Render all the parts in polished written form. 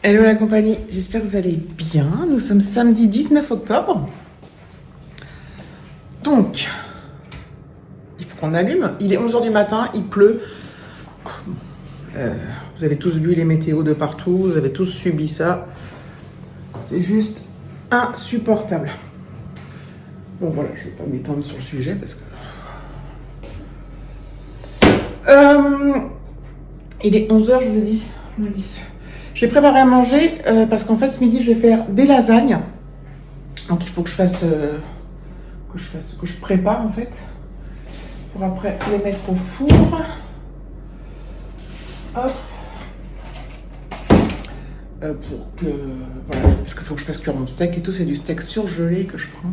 Hello la compagnie, j'espère que vous allez bien. Nous sommes samedi 19 octobre. Donc, il faut qu'on allume. Il est 11h du matin, il pleut. Vous avez tous vu les météos de partout, vous avez tous subi ça. C'est juste insupportable. Bon voilà, je ne vais pas m'étendre sur le sujet parce que... il est 11h, je vous ai dit. J'ai préparé à manger parce qu'en fait ce midi je vais faire des lasagnes. Donc il faut que je fasse, que je prépare en fait pour après les mettre au four. Hop. Pour que voilà, parce qu'il faut que je fasse cuire mon steak et tout. C'est du steak surgelé que je prends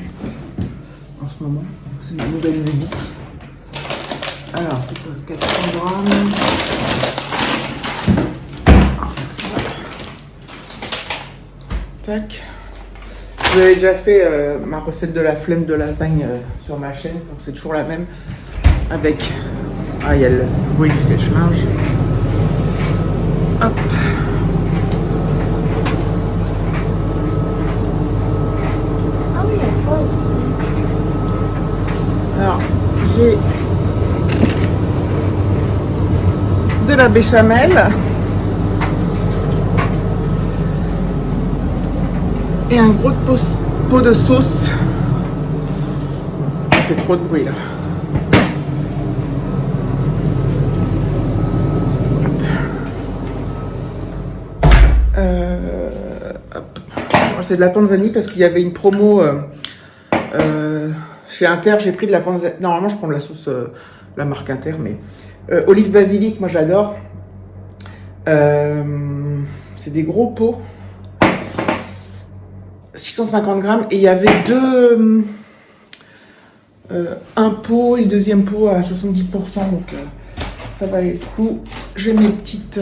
en ce moment. C'est ma nouvelle lubie. Alors c'est quoi, 400 grammes. Tac. Vous avez déjà fait ma recette de la flemme de lasagne sur ma chaîne, donc c'est toujours la même. Avec. Ah, il y a le bruit du sèche-linge. Hop. Ah oui, il y a ça aussi. Alors, j'ai de la béchamel. Et un gros pot de sauce. Ça fait trop de bruit là. Hop. C'est de la panzani parce qu'il y avait une promo chez Inter. J'ai pris de la panzani. Normalement, je prends de la sauce, la marque Inter, mais olive basilic, moi j'adore. C'est des gros pots. 650 grammes et il y avait un pot et le deuxième pot à 70%, donc ça valait le coup. J'ai mes petites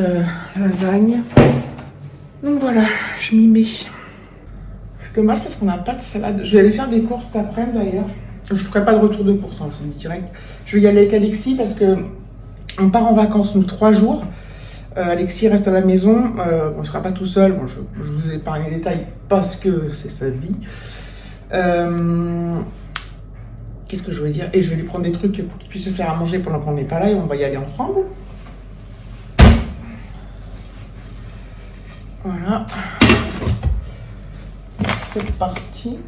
lasagnes, donc voilà, je m'y mets. C'est dommage parce qu'on n'a pas de salade. Je vais aller faire des courses cet après-midi d'ailleurs. Je ne ferai pas de retour de course, hein, je vous le dis direct. Je vais y aller avec Alexis parce que on part en vacances nous 3 jours. Alexis reste à la maison, on ne sera pas tout seul, bon, je vous épargne les détails parce que c'est sa vie. Qu'est-ce que je voulais dire? Et je vais lui prendre des trucs pour qu'il puisse se faire à manger pendant qu'on n'est pas là et on va y aller ensemble. Voilà. C'est parti.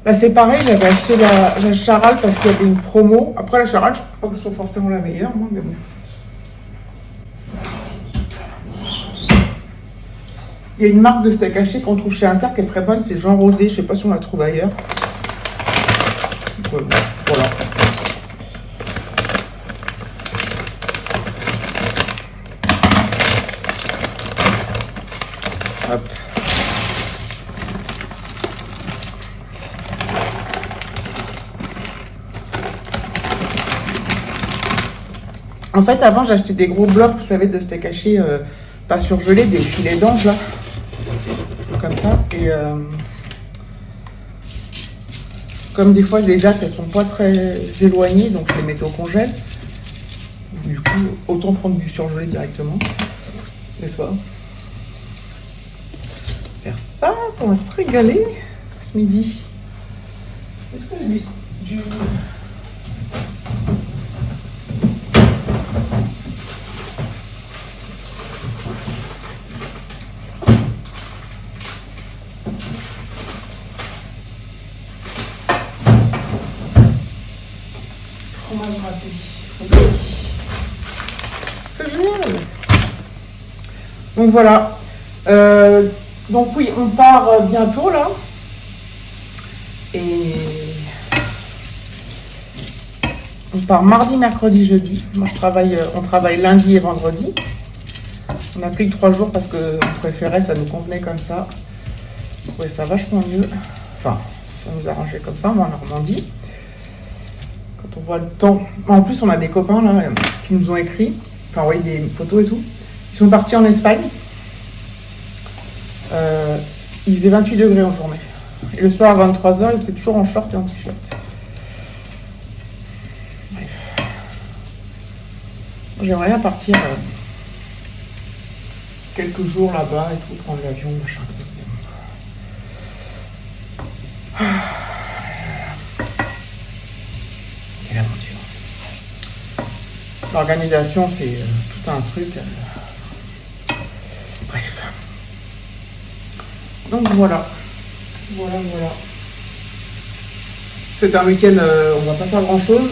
Là c'est pareil, j'avais acheté la Charal parce qu'il y avait une promo. Après la Charal, je ne trouve pas que ce soit forcément la meilleure, moi, mais bon. Il y a une marque de steak haché qu'on trouve chez Inter qui est très bonne, c'est Jean Rosé, je ne sais pas si on la trouve ailleurs. Donc, voilà. Hop. En fait, avant, j'achetais des gros blocs, vous savez, de steak haché, pas surgelés, des filets d'ange, là. Comme ça. Et comme des fois, les dates, elles sont pas très éloignées, donc je les mettais au congèle. Du coup, autant prendre du surgelé directement. N'est-ce pas? Faire ça, ça va se régaler ce midi. Est-ce que j'ai du... C'est génial. Donc voilà. Donc oui, on part bientôt là. Et on part mardi, mercredi, jeudi. Moi on travaille lundi et vendredi. On a pris que 3 jours parce qu'on préférait, ça nous convenait comme ça. On trouvait ça vachement mieux. Enfin, ça nous arrangeait comme ça, moi en Normandie. Quand on voit le temps. En plus, on a des copains là qui nous ont écrit, enfin envoyé des photos et tout. Ils sont partis en Espagne. Il faisait 28 degrés en journée. Et le soir à 23h, ils étaient toujours en short et en t-shirt. J'aimerais bien partir quelques jours là-bas et tout, prendre l'avion, machin. Quelle aventure. L'organisation, c'est tout un truc. Bref. Donc voilà. Voilà. C'est un week-end, on va pas faire grand-chose.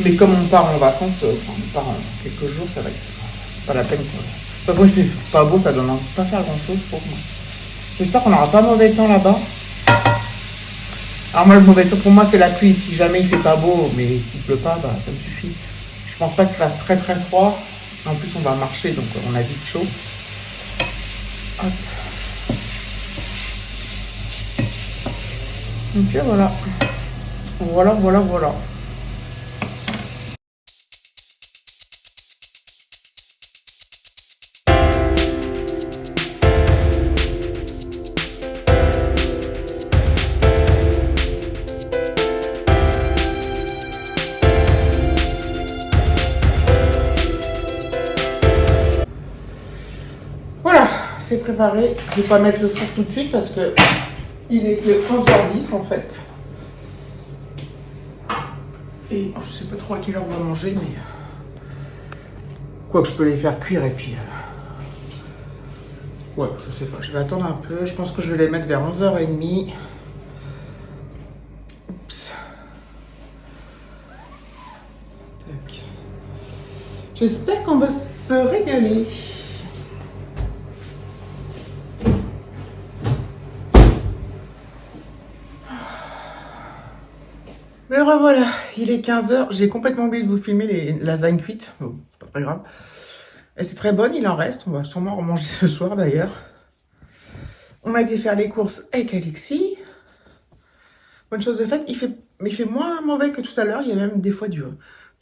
Mais comme on part en vacances, on part quelques jours, ça va être... C'est pas la peine, quoi. De toute façon, il fait pas beau, ça donne envie de pas faire grand-chose, je trouve. J'espère qu'on n'aura pas mauvais temps là-bas. Alors moi, le mauvais temps pour moi, c'est la pluie. Si jamais il fait pas beau, mais qu'il pleut pas, bah, ça me suffit. Je pense pas qu'il fasse très très froid. En plus, on va marcher, donc on a vite chaud. Hop. Donc voilà. Voilà. Voilà, c'est préparé. Je vais pas mettre le four tout de suite parce que il est que 11h10 en fait. Et je sais pas trop à quelle heure on va manger, mais quoi que je peux les faire cuire et puis ouais, je sais pas, je vais attendre un peu. Je pense que je vais les mettre vers 11h30. Oups. Tac. J'espère qu'on va se régaler. Mais revoilà, il est 15h. J'ai complètement oublié de vous filmer les lasagnes cuites. Oh, c'est pas très grave. Et c'est très bonne, il en reste. On va sûrement remanger ce soir d'ailleurs. On a été faire les courses avec Alexis. Bonne chose de faite, il fait moins mauvais que tout à l'heure. Il y a même des fois du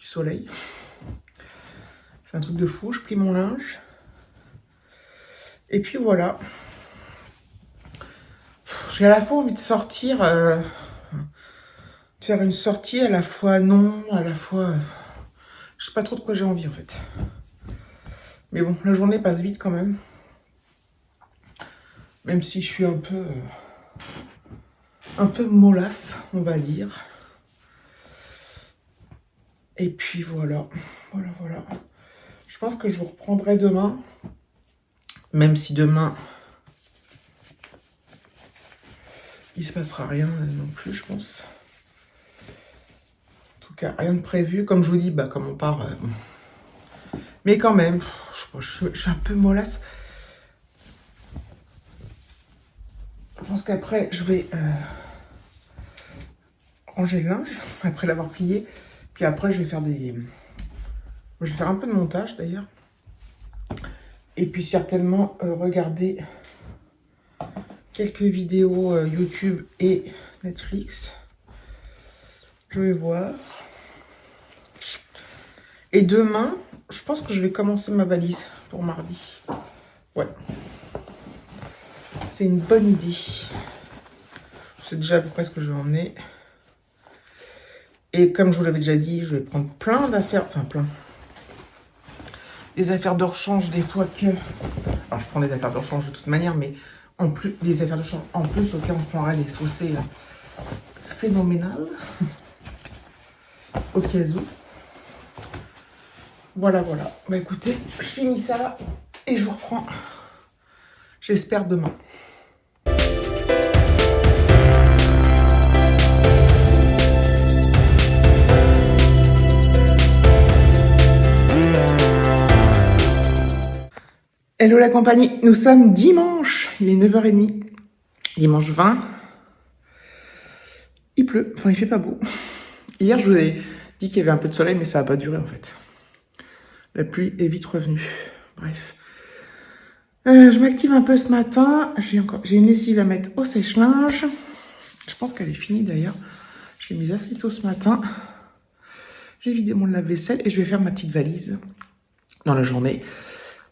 soleil. C'est un truc de fou. Je plie mon linge. Et puis voilà. J'ai à la fois envie de sortir... faire une sortie à la fois non, à la fois... je sais pas trop de quoi j'ai envie en fait. Mais bon, la journée passe vite quand même. Même si je suis un peu mollasse, on va dire. Et puis voilà. Je pense que je vous reprendrai demain. Même si demain, il se passera rien non plus, je pense. En tout cas, rien de prévu. Comme je vous dis, bah, comme on part... mais quand même, je suis un peu mollasse. Je pense qu'après, je vais ranger le linge, après l'avoir plié. Puis après, je vais faire je vais faire un peu de montage, d'ailleurs. Et puis, certainement, regarder quelques vidéos YouTube et Netflix. Je vais voir. Et demain, je pense que je vais commencer ma valise pour mardi. Ouais. C'est une bonne idée. Je sais déjà à peu près ce que je vais emmener. Et comme je vous l'avais déjà dit, je vais prendre plein d'affaires. Enfin, plein. Des affaires de rechange des fois que... Alors, je prends des affaires de rechange de toute manière, mais en plus, des affaires de rechange en plus auxquelles on se prendrait les saucés phénoménales. Au cas où. Voilà. Bah écoutez, je finis ça et je vous reprends. J'espère demain. Hello la compagnie, nous sommes dimanche, il est 9h30, dimanche 20. Il pleut, enfin il fait pas beau. Hier je vous ai dit qu'il y avait un peu de soleil mais ça n'a pas duré en fait. La pluie est vite revenue, bref. Je m'active un peu ce matin, j'ai une lessive à mettre au sèche-linge. Je pense qu'elle est finie d'ailleurs, je l'ai mise assez tôt ce matin. J'ai vidé mon lave-vaisselle et je vais faire ma petite valise dans la journée.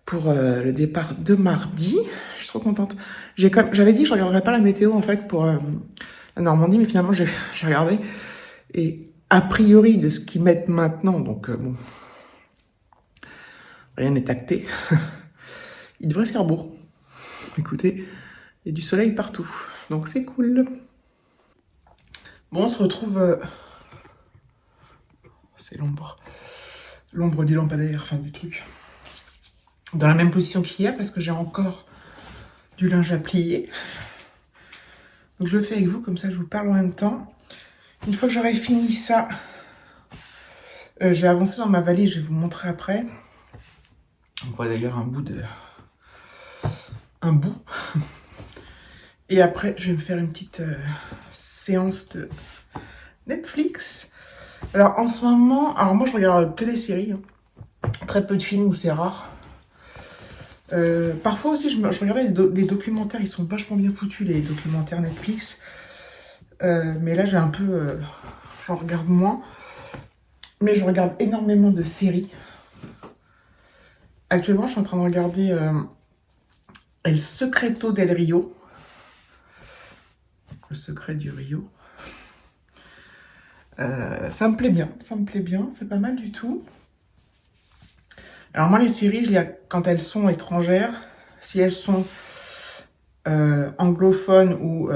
Pour le départ de mardi. Je suis trop contente. J'avais dit que je regarderais pas la météo en fait pour la Normandie, mais finalement j'ai regardé. Et a priori de ce qu'ils mettent maintenant, donc bon, Rien n'est acté. Il devrait faire beau. Écoutez, il y a du soleil partout. Donc c'est cool. Bon, on se retrouve... c'est l'ombre. L'ombre du lampadaire, enfin du truc. Dans la même position qu'hier, parce que j'ai encore du linge à plier. Donc je le fais avec vous, comme ça je vous parle en même temps. Une fois que j'aurai fini ça, j'ai avancé dans ma valise, je vais vous montrer après. On voit d'ailleurs un bout. Et après, je vais me faire une petite séance de Netflix. Alors en ce moment, alors moi je regarde que des séries, hein. Très peu de films où c'est rare. Parfois aussi, je regardais des documentaires, ils sont vachement bien foutus, les documentaires Netflix. Mais là, j'ai un peu... j'en regarde moins. Mais je regarde énormément de séries. Actuellement, je suis en train de regarder El Secreto del Rio. Le secret du Rio. Ça me plaît bien, c'est pas mal du tout. Alors moi, les séries, je les, quand elles sont étrangères, si elles sont anglophones ou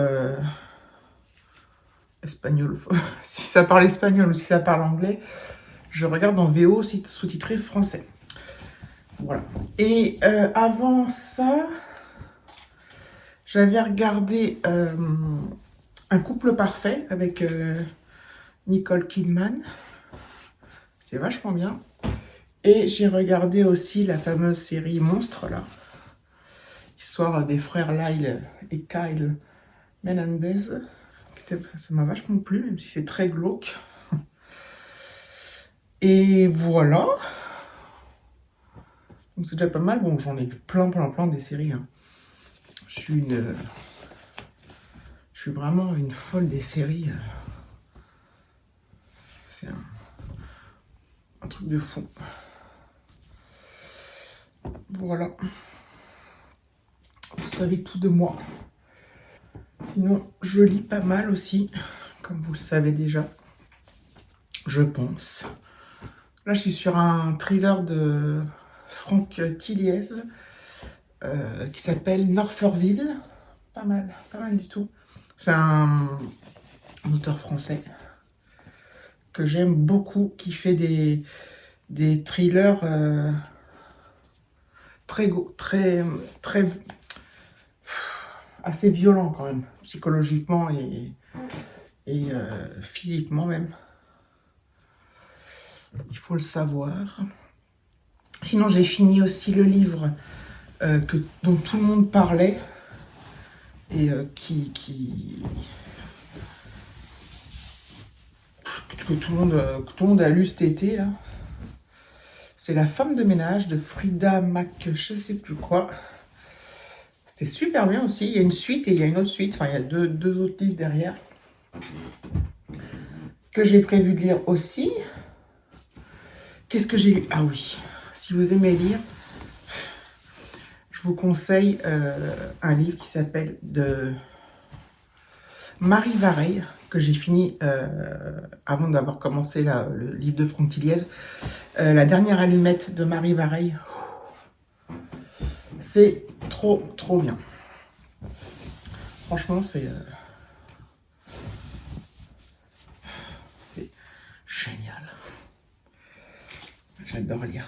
espagnolophones, si ça parle espagnol ou si ça parle anglais, je regarde en VO sous-titré français. Voilà. Et avant ça, j'avais regardé Un couple parfait avec Nicole Kidman. C'est vachement bien. Et j'ai regardé aussi la fameuse série Monstre, là. Histoire des frères Lyle et Kyle Menendez. Ça m'a vachement plu, même si c'est très glauque. Et voilà. Donc c'est déjà pas mal. Bon, j'en ai vu plein des séries. Hein. Je suis vraiment une folle des séries. C'est un truc de fou. Voilà. Vous savez tout de moi. Sinon, je lis pas mal aussi, comme vous le savez déjà. Je pense. Là, je suis sur un thriller de Franck Tilliez qui s'appelle Northurville. Pas mal du tout. C'est un auteur français que j'aime beaucoup, qui fait des thrillers très assez violents quand même, psychologiquement et physiquement même. Il faut le savoir. Sinon, j'ai fini aussi le livre dont tout le monde parlait et que tout le monde a lu cet été là. C'est La femme de ménage de Frida Mac, je sais plus quoi. C'était super bien aussi. Il y a une suite et il y a une autre suite. Enfin, il y a deux autres livres derrière que j'ai prévu de lire aussi. Qu'est-ce que j'ai lu? Ah oui, si vous aimez lire, je vous conseille un livre qui s'appelle de Marie Vareille, que j'ai fini avant d'avoir commencé le livre de Franck Tilliez. La dernière allumette de Marie Vareille. C'est trop bien. Franchement, c'est génial. J'adore lire.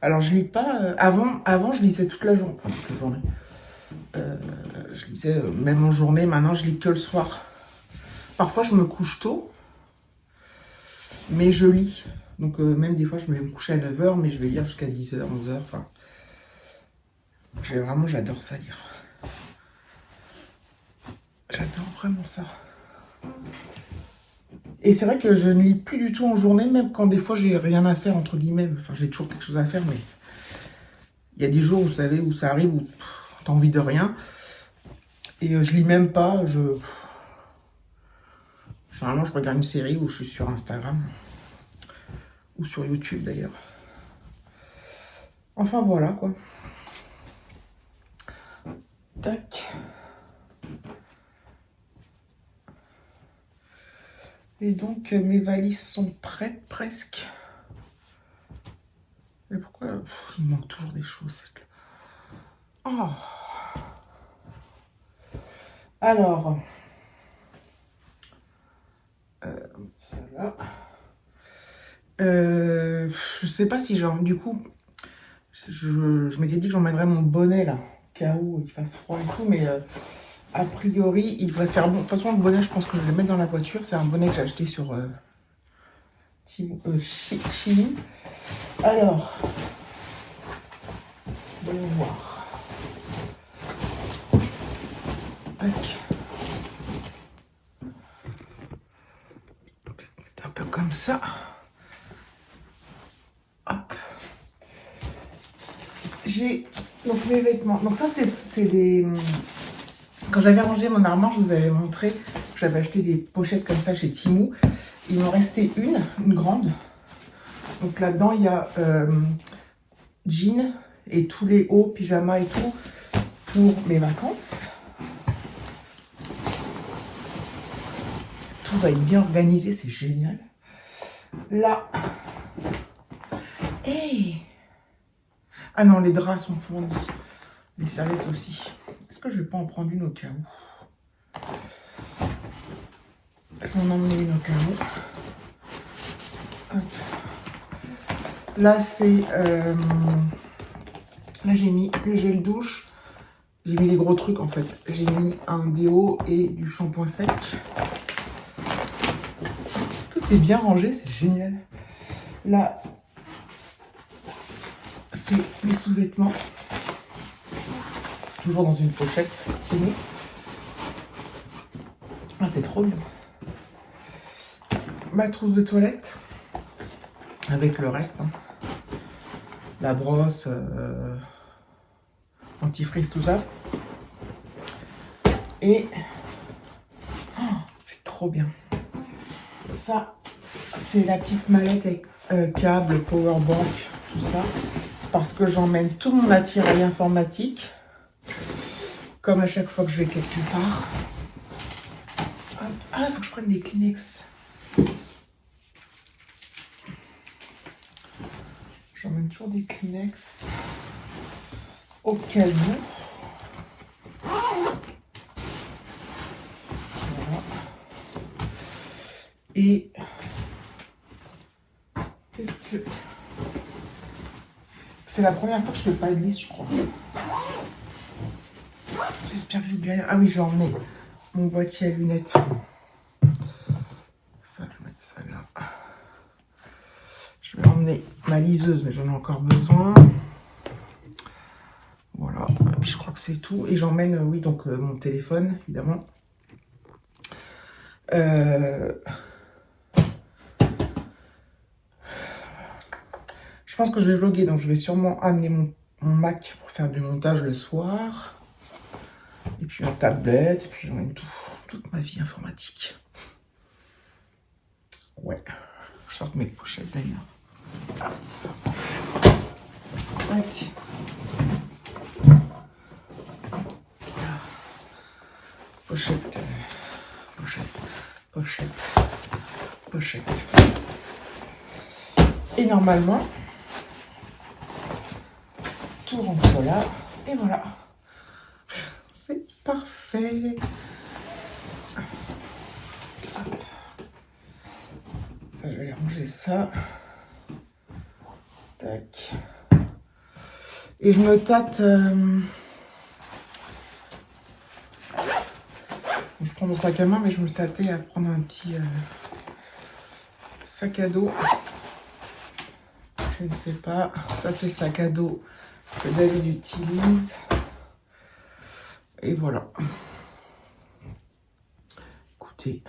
Alors, je lis pas... avant, je lisais toute la journée. Enfin, toute la journée. Je lisais même en journée. Maintenant, je lis que le soir. Parfois, je me couche tôt. Mais je lis. Donc, même des fois, je vais me coucher à 9h, mais je vais lire jusqu'à 10h, 11h. Enfin, j'adore ça, lire. J'adore vraiment ça. Et c'est vrai que je ne lis plus du tout en journée, même quand des fois j'ai rien à faire, entre guillemets. Enfin, j'ai toujours quelque chose à faire, mais il y a des jours, vous savez, où ça arrive, où t'as envie de rien. Et je lis même pas. Généralement, je regarde une série ou je suis sur Instagram. Ou sur YouTube, d'ailleurs. Enfin, voilà, quoi. Tac. Et donc, mes valises sont prêtes, presque. Mais pourquoi il me manque toujours des chaussettes. Oh. Alors, celle-là. Je sais pas si genre, du coup, je m'étais dit que j'emmènerais mon bonnet là, au cas où il fasse froid et tout, mais a priori, il devrait faire bon. De toute façon, le bonnet, je pense que je vais le mettre dans la voiture. C'est un bonnet que j'ai acheté sur Chili. Alors, voyons voir. Tac. Un peu comme ça. Hop. J'ai donc mes vêtements. Donc ça, c'est des... Quand j'avais rangé mon armoire, je vous avais montré, j'avais acheté des pochettes comme ça chez Temu. Il m'en restait une grande. Donc là-dedans, il y a jeans et tous les hauts, pyjamas et tout pour mes vacances. Tout va être bien organisé, c'est génial. Là. Hey. Ah non, les draps sont fournis. Les serviettes aussi. Est-ce que je vais pas en prendre une au cas où? Je vais en emmener une au cas où. Hop. Là, c'est... Là, j'ai mis le gel douche. J'ai mis les gros trucs, en fait. J'ai mis un déo et du shampoing sec. Tout est bien rangé, c'est génial. Là, c'est les sous-vêtements. Toujours dans une pochette Temu. Ah, c'est trop bien. Ma trousse de toilette. Avec le reste. Hein. La brosse, antifreeze, tout ça. Et oh, c'est trop bien. Ça, c'est la petite mallette avec câble, powerbank, tout ça. Parce que j'emmène tout mon attirail informatique. Comme à chaque fois que je vais quelque part. Hop. Ah, il faut que je prenne des Kleenex. J'emmène toujours des Kleenex. Au cas où. Voilà. Et qu'est-ce que... C'est la première fois que je fais pas de liste, je crois. J'espère que j'oublie rien. Ah oui, je vais emmener mon boîtier à lunettes. Ça, je vais mettre ça là. Je vais emmener ma liseuse, mais j'en ai encore besoin. Voilà. Et puis je crois que c'est tout. Et j'emmène, oui, donc mon téléphone, évidemment. Je pense que je vais vlogger, donc je vais sûrement amener mon Mac pour faire du montage le soir. Et puis ma tablette, et puis j'emmène toute ma vie informatique. Ouais. Je sors mes pochettes d'ailleurs. Tac. Pochette. Pochette. Et normalement, tout rentre là. Et voilà. C'est parfait. Hop. Ça, je vais ranger ça. Tac. Et je me tâte... Je prends mon sac à main, mais je me tâtais à prendre un petit sac à dos. Je ne sais pas. Ça, c'est le sac à dos que David utilise. Et voilà. Écoutez.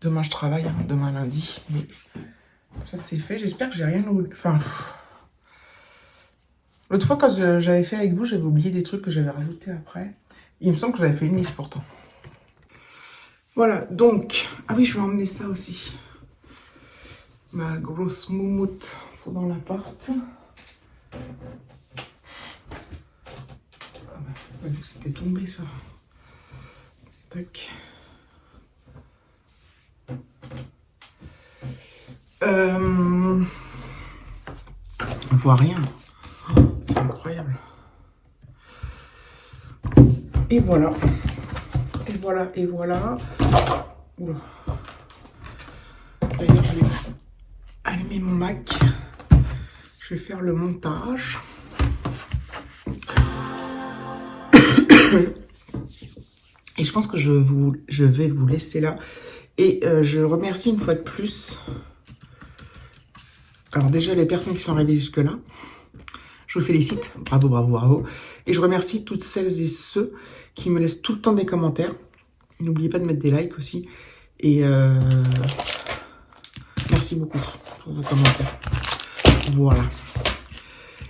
Demain, je travaille. Hein, demain, lundi. Mais ça, c'est fait. J'espère que j'ai rien oublié. Enfin... L'autre fois, quand j'avais fait avec vous, j'avais oublié des trucs que j'avais rajoutés après. Il me semble que j'avais fait une liste pourtant. Voilà, donc... Ah oui, je vais emmener ça aussi. Ma grosse moumoute pour dans l'appart. Ah bah, j'ai pas vu que c'était tombé, ça. Tac. On voit rien. C'est incroyable. Et voilà. Et voilà, et voilà. Oula. D'ailleurs, je vais allumer mon Mac. Je vais faire le montage. Et je pense que je vais vous laisser là. Et je remercie une fois de plus. Alors déjà, les personnes qui sont arrivées jusque-là. Je vous félicite. Bravo, bravo, bravo. Et je remercie toutes celles et ceux qui me laissent tout le temps des commentaires. N'oubliez pas de mettre des likes aussi. Et merci beaucoup pour vos commentaires. Voilà.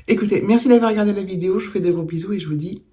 Écoutez, merci d'avoir regardé la vidéo. Je vous fais de gros bisous et je vous dis